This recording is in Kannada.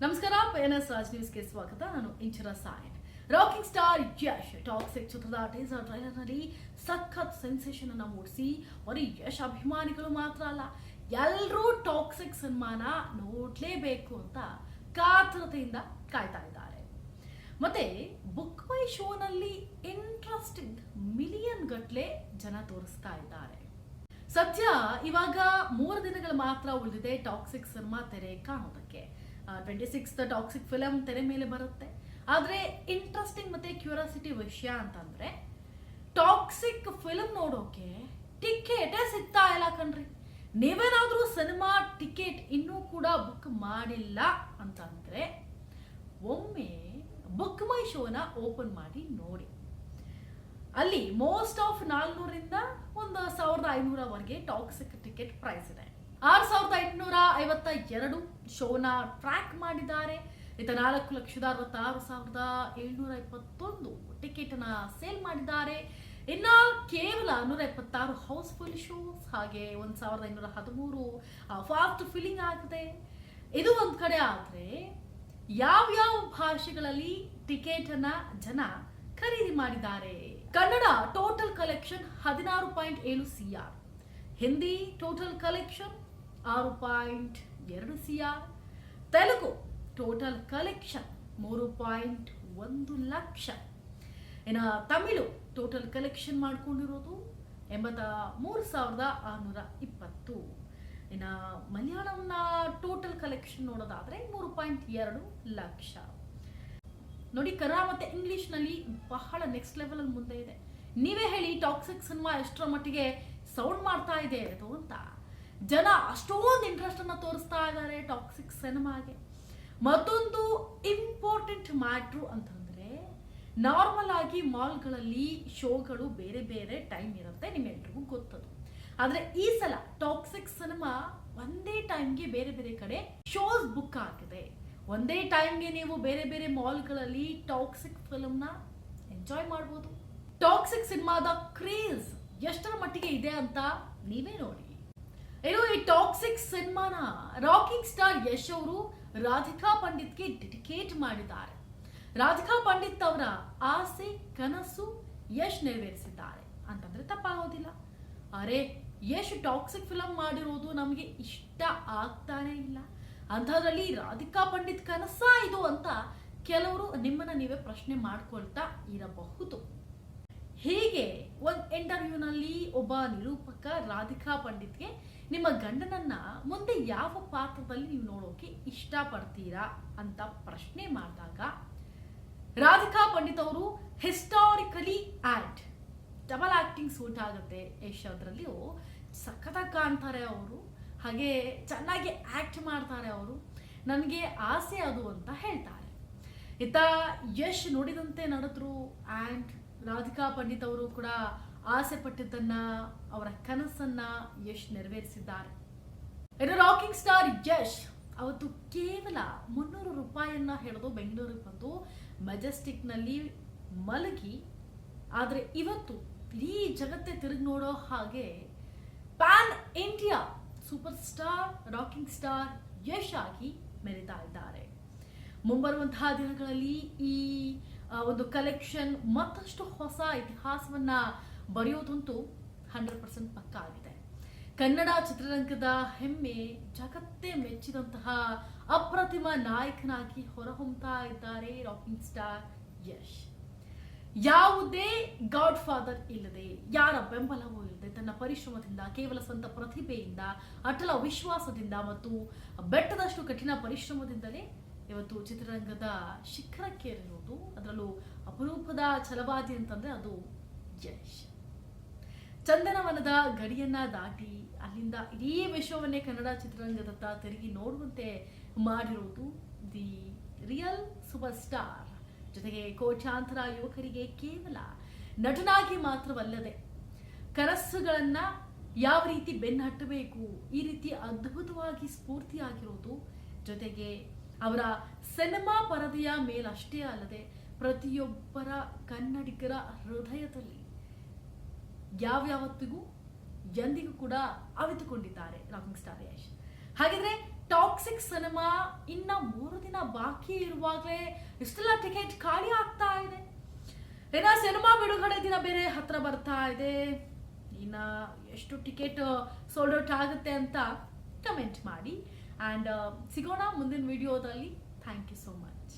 ನಮಸ್ಕಾರ, PNS ರಾಜ್ ನ್ಯೂಸ್ಗೆ ಸ್ವಾಗತ. ನಾನು Inchara Sayan. Rocking star Yash Toxic ಚಿತ್ರದ ಟೀಸರ್ ಟ್ರೈಲರ್ ನಲ್ಲಿ ಸಖತ್ ಸೆನ್ಸೇಷನ್ ಅನ್ನ ಮೂಡಿಸಿ ಬರೀ ಯಶ್ ಅಭಿಮಾನಿಗಳು ಮಾತ್ರ ಅಲ್ಲ, ಎಲ್ಲರೂ ಟಾಕ್ಸಿಕ್ ಸಿನಿಮಾನ ನೋಡ್ಲೇಬೇಕು ಅಂತ ಕಾತರತೆಯಿಂದ ಕಾಯ್ತಾ ಇದ್ದಾರೆ. ಮತ್ತೆ ಬುಕ್ ಮೈ ಶೋನಲ್ಲಿ ಇಂಟ್ರೆಸ್ಟಿಂಗ್ ಮಿಲಿಯನ್ ಗಟ್ಲೆ ಜನ ತೋರಿಸ್ತಾ ಇದ್ದಾರೆ. ಸದ್ಯ ಇವಾಗ 3 ದಿನಗಳು ಮಾತ್ರ ಉಳಿದಿದೆ ಟಾಕ್ಸಿಕ್ ಸಿನಿಮಾ ತೆರೆ ಕಾಣೋದಕ್ಕೆ. 26th ಟಾಕ್ಸಿಕ್ ಫಿಲಂ ತೆರೆ ಮೇಲೆ ಬರುತ್ತೆ. ಆದ್ರೆ ಇಂಟ್ರೆಸ್ಟಿಂಗ್ ಮತ್ತೆ ಕ್ಯೂರಿಯಾಸಿಟಿ ವಿಷಯ ಅಂತಂದ್ರೆ ಟಾಕ್ಸಿಕ್ ಫಿಲಂ ನೋಡೋಕೆ ಟಿಕೆಟೇ ಸಿಗ್ತಾ ಇಲ್ಲ ಕಣ್ರಿ. ನೀವೇನಾದ್ರೂ ಸಿನಿಮಾ ಟಿಕೆಟ್ ಇನ್ನೂ ಕೂಡ ಬುಕ್ ಮಾಡಿಲ್ಲ ಅಂತಂದ್ರೆ ಒಮ್ಮೆ ಬುಕ್ ಮೈ ಶೋನ ಓಪನ್ ಮಾಡಿ ನೋಡಿ. ಅಲ್ಲಿ ಮೋಸ್ಟ್ ಆಫ್ 400ರಿಂದ 1500ವರೆಗೆ ಟಾಕ್ಸಿಕ್ ಟಿಕೆಟ್ ಪ್ರೈಸ್ ಇದೆ. 6852 ಶೋನ ಟ್ರ್ಯಾಕ್ ಮಾಡಿದ್ದಾರೆ. 4,66,721 ಟಿಕೆಟ್ ನ ಸೇಲ್ ಮಾಡಿದ್ದಾರೆ. ಇನ್ನ ಕೇವಲ 176 ಹೌಸ್ಫುಲ್ ಶೋಸ್, ಹಾಗೆ 1513 ಫಾಸ್ಟ್ ಫಿಲ್ಲಿಂಗ್ ಆಗಿದೆ. ಇದು ಒಂದ್ ಕಡೆ ಆದ್ರೆ ಯಾವ್ಯಾವ ಭಾಷೆಗಳಲ್ಲಿ ಟಿಕೆಟ್ ಅನ್ನ ಜನ ಖರೀದಿ ಮಾಡಿದ್ದಾರೆ? Kannada total collection 16.7 CR, Hindi total collection 6.2 CR, Telugu total collection 3.1 lakh, ಇನ್ನು ತಮಿಳು ಟೋಟಲ್ ಕಲೆಕ್ಷನ್ ಮಾಡ್ಕೊಂಡಿರೋದು 83,620, ಇನ್ನು ಮಲಯಾಳಂನ ಟೋಟಲ್ ಕಲೆಕ್ಷನ್ ನೋಡೋದಾದ್ರೆ 3.2 ಲಕ್ಷ. ನೋಡಿ, ಕನ್ನಡ ಮತ್ತೆ ಇಂಗ್ಲಿಷ್ ನಲ್ಲಿ ಬಹಳ ನೆಕ್ಸ್ಟ್ ಲೆವೆಲ್ ಅಲ್ಲಿ ಮುಂದೆ ಇದೆ. ನೀವೇ ಹೇಳಿ, ಟಾಕ್ಸಿಕ್ ಸಿನಿಮಾ ಎಷ್ಟರ ಮಟ್ಟಿಗೆ ಸೌಂಡ್ ಮಾಡ್ತಾ ಇದೆ ಅದು ಅಂತ. ಜನ ಅಷ್ಟೊಂದು ಇಂಟ್ರೆಸ್ಟ್ ಅನ್ನ ತೋರಿಸ್ತಾ ಇದ್ದಾರೆ ಟಾಕ್ಸಿಕ್ ಸಿನಿಮಾಗೆ. ಮತ್ತೊಂದು ಇಂಪಾರ್ಟೆಂಟ್ ಮ್ಯಾಟ್ರು ಅಂತಂದ್ರೆ, ನಾರ್ಮಲ್ ಆಗಿ ಮಾಲ್ಗಳಲ್ಲಿ ಶೋಗಳು ಬೇರೆ ಬೇರೆ ಟೈಮ್ ಇರುತ್ತೆ, ನಿಮ್ಮೆಲ್ರಿಗೂ ಗೊತ್ತದು. ಆದ್ರೆ ಈ ಸಲ ಟಾಕ್ಸಿಕ್ ಸಿನಿಮಾ ಒಂದೇ ಟೈಮ್ಗೆ ಬೇರೆ ಬೇರೆ ಕಡೆ ಶೋಸ್ ಬುಕ್ ಆಗಿದೆ. ಒಂದೇ ಟೈಮ್ಗೆ ನೀವು ಬೇರೆ ಬೇರೆ ಮಾಲ್ಗಳಲ್ಲಿ ಟಾಕ್ಸಿಕ್ ಫಿಲ್ಮ್ನ ಎಂಜಾಯ್ ಮಾಡ್ಬೋದು. ಟಾಕ್ಸಿಕ್ ಸಿನಿಮಾದ ಕ್ರೇಜ್ ಎಷ್ಟರ ಮಟ್ಟಿಗೆ ಇದೆ ಅಂತ ನೀವೇ ನೋಡಿ. ಇನ್ನು ಈ ಟಾಕ್ಸಿಕ್ ಸಿನಿಮಾನ ರಾಕಿಂಗ್ ಸ್ಟಾರ್ ಯಶ್ ಅವರು ರಾಧಿಕಾ ಪಂಡಿತ್ಗೆ ಡೆಡಿಕೇಟ್ ಮಾಡಿದ್ದಾರೆ. ರಾಧಿಕಾ ಪಂಡಿತ್ ಅವರ ಆಸೆ ಕನಸು ಯಶ್ ನೆರವೇರಿಸಿದ್ದಾರೆ ಅಂತಂದ್ರೆ ತಪ್ಪಾಗೋದಿಲ್ಲ. ಅರೆ, ಯಶ್ ಟಾಕ್ಸಿಕ್ ಫಿಲಂ ಮಾಡಿರೋದು ನಮಗೆ ಇಷ್ಟ ಆಗ್ತಾನೆ ಇಲ್ಲ, ಅಂಥದ್ರಲ್ಲಿ ರಾಧಿಕಾ ಪಂಡಿತ್ ಕನಸ ಇದು ಅಂತ ಕೆಲವರು ನಿಮ್ಮನ್ನ ನೀವೇ ಪ್ರಶ್ನೆ ಮಾಡ್ಕೊಳ್ತಾ ಇರಬಹುದು. ಹೀಗೆ ಒಂದು ಇಂಟರ್ವ್ಯೂನಲ್ಲಿ ಒಬ್ಬ ನಿರೂಪಕ ರಾಧಿಕಾ ಪಂಡಿತ್ಗೆ ನಿಮ್ಮ ಗಂಡನನ್ನ ಮುಂದೆ ಯಾವ ಪಾತ್ರದಲ್ಲಿ ನೀವು ನೋಡೋಕೆ ಇಷ್ಟಪಡ್ತೀರಾ ಅಂತ ಪ್ರಶ್ನೆ ಮಾಡಿದಾಗ ರಾಧಿಕಾ ಪಂಡಿತ್ ಅವರು historically add double acting suit ಆಗುತ್ತೆ ಯಶ್ ಅದರಲ್ಲಿ, ಸಖತ್ತಾಗಿ ಕಾಣ್ತಾರೆ ಅವರು, ಹಾಗೆ ಚೆನ್ನಾಗಿ ಆಕ್ಟ್ ಮಾಡ್ತಾರೆ ಅವರು, ನನಗೆ ಆಸೆ ಅದು ಅಂತ ಹೇಳ್ತಾರೆ. ಇತ್ತ ಯಶ್ ನುಡಿದಂತೆ ನಡೆದ್ರು ಆ್ಯಂಡ್ ರಾಧಿಕಾ ಪಂಡಿತ್ ಅವರು ಕೂಡ ಆಸೆ ಪಟ್ಟಿದ್ದನ್ನ, ಅವರ ಕನಸನ್ನ ಯಶ್ ನೆರವೇರಿಸಿದ್ದಾರೆ. ಇನ್ನು ರಾಕಿಂಗ್ ಸ್ಟಾರ್ ಯಶ್ ಅವತ್ತು ಕೇವಲ 300 ರೂಪಾಯಿಯನ್ನ ಹಿಡಿದು ಬೆಂಗಳೂರಿಗೆ ಬಂದು ಮೆಜೆಸ್ಟಿಕ್ ನಲ್ಲಿ ಮಲಗಿ, ಆದ್ರೆ ಇವತ್ತು ಇಡೀ ಜಗತ್ತೇ ತಿರುಗಿ ನೋಡೋ ಹಾಗೆ PAN India super star rocking star Yash ಆಗಿ ಮೆರೀತಾ ಇದ್ದಾರೆ. ಮುಂಬರುವಂತಹ ದಿನಗಳಲ್ಲಿ ಈ ಒಂದು ಕಲೆಕ್ಷನ್ ಮತ್ತಷ್ಟು ಹೊಸ ಇತಿಹಾಸವನ್ನ ಬರೆಯೋದಂತೂ 100% ಪಕ್ಕ ಆಗಿದೆ. ಕನ್ನಡ ಚಿತ್ರರಂಗದ ಹೆಮ್ಮೆ, ಜಗತ್ತೇ ಮೆಚ್ಚಿದಂತಹ ಅಪ್ರತಿಮ ನಾಯಕನಾಗಿ ಹೊರಹೊಮ್ಮತಾ ಇದ್ದಾರೆ ರಾಕಿಂಗ್ ಸ್ಟಾರ್ ಯಶ್. ಯಾವುದೇ ಗಾಡ್ ಫಾದರ್ ಇಲ್ಲದೆ, ಯಾರ ಬೆಂಬಲವೂ ಇಲ್ಲದೆ, ತನ್ನ ಪರಿಶ್ರಮದಿಂದ, ಕೇವಲ ಸ್ವಂತ ಪ್ರತಿಭೆಯಿಂದ, ಅಟಲ ವಿಶ್ವಾಸದಿಂದ ಮತ್ತು ಬೆಟ್ಟದಷ್ಟು ಕಠಿಣ ಪರಿಶ್ರಮದಿಂದಲೇ ಇವತ್ತು ಚಿತ್ರರಂಗದ ಶಿಖರಕ್ಕೇರಿರುವುದು. ಅದರಲ್ಲೂ ಅಪರೂಪದ ಛಲವಾದಿ ಅಂತಂದ್ರೆ ಅದು ಯಶ್. ಚಂದನವನದ ಗಡಿಯನ್ನ ದಾಟಿ ಅಲ್ಲಿಂದ ಇಡೀ ವಿಶ್ವವನ್ನೇ ಕನ್ನಡ ಚಿತ್ರರಂಗದತ್ತ ತಿರುಗಿ ನೋಡುವಂತೆ ಮಾಡಿರುವುದು ದಿ ರಿಯಲ್ ಸೂಪರ್ ಸ್ಟಾರ್. ಜೊತೆಗೆ ಕೋಟ್ಯಾಂತರ ಯುವಕರಿಗೆ ಕೇವಲ ನಟನಾಗಿ ಮಾತ್ರವಲ್ಲದೆ ಕನಸುಗಳನ್ನ ಯಾವ ರೀತಿ ಬೆನ್ನಟ್ಟಬೇಕು, ಈ ರೀತಿ ಅದ್ಭುತವಾಗಿ ಸ್ಫೂರ್ತಿಯಾಗಿರೋದು. ಜೊತೆಗೆ ಅವರ ಸಿನಿಮಾ ಪರದೆಯ ಮೇಲಷ್ಟೇ ಅಲ್ಲದೆ ಪ್ರತಿಯೊಬ್ಬರ ಕನ್ನಡಿಗರ ಹೃದಯದಲ್ಲಿ ಯಾವ್ಯಾವತ್ತಿಗೂ ಎಂದಿಗೂ ಕೂಡ ಅವಿತುಕೊಂಡಿದ್ದಾರೆ ರಾಕಿಂಗ್ ಸ್ಟಾರ್ ಯಶ್. ಹಾಗಿದ್ರೆ ಟಾಕ್ಸಿಕ್ ಸಿನಿಮಾ ಇನ್ನ 3 ದಿನ ಬಾಕಿ ಇರುವಾಗಲೇ ಇಷ್ಟೆಲ್ಲ ಟಿಕೆಟ್ ಖಾಲಿ ಆಗ್ತಾ ಇದೆ. ಇನ್ನ ಸಿನಿಮಾ ಬಿಡುಗಡೆ ದಿನ ಬೇರೆ ಹತ್ರ ಬರ್ತಾ ಇದೆ. ಇನ್ನ ಎಷ್ಟು ಟಿಕೆಟ್ ಸೋಲ್ಡ್ ಔಟ್ ಆಗುತ್ತೆ ಅಂತ ಕಮೆಂಟ್ ಮಾಡಿ. ಆ್ಯಂಡ್ ಸಿಗೋಣ ಮುಂದಿನ ವಿಡಿಯೋದಲ್ಲಿ. Thank you so much.